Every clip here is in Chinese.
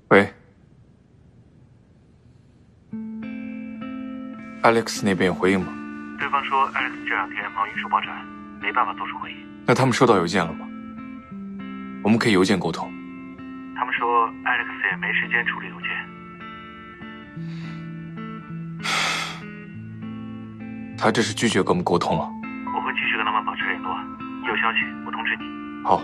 喂 ，Alex 那边有回应吗？对方说 Alex 这2天忙于收报展，没办法做出回应。那他们收到邮件了吗？我们可以邮件沟通。他们说 Alex 也没时间处理邮件。他这是拒绝跟我们沟通了。我会继续跟他们保持联络，有消息我通知你。好。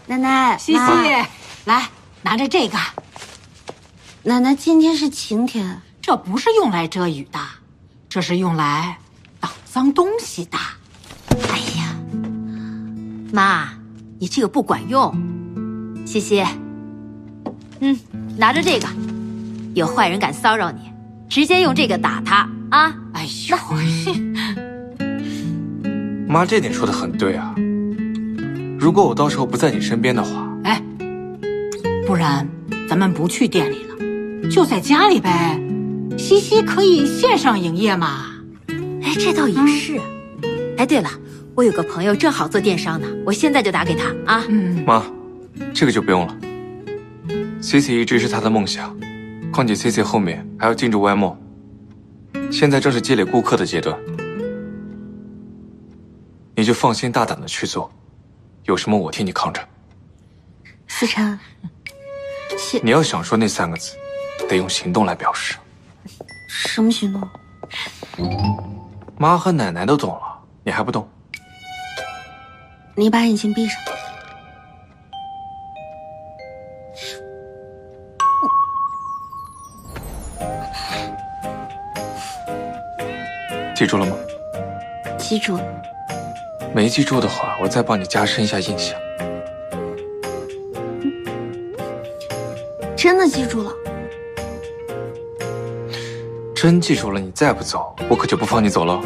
奶奶，西西，来拿着这个。奶奶，今天是晴天，这不是用来遮雨的，这是用来挡脏东西的。哎呀，妈，你这个不管用。西西，拿着这个，有坏人敢骚扰你，直接用这个打他啊！哎呦，妈这点说的很对啊。如果我到时候不在你身边的话，哎，不然咱们不去店里了，就在家里呗。西西可以线上营业嘛。哎，这倒也是。哎，对了，我有个朋友正好做电商呢，我现在就打给他啊。妈，这个就不用了。CC 一直是他的梦想，况且 CC 后面还要进驻 YMO， 现在正是积累顾客的阶段，你就放心大胆的去做。有什么我替你扛着。思辰，你要想说那3个字，得用行动来表示。什么行动？妈和奶奶都懂了，你还不懂？你把眼睛闭上。记住了吗？记住了。没记住的话，我再帮你加深一下印象。真的记住了。真记住了，你再不走，我可就不放你走了。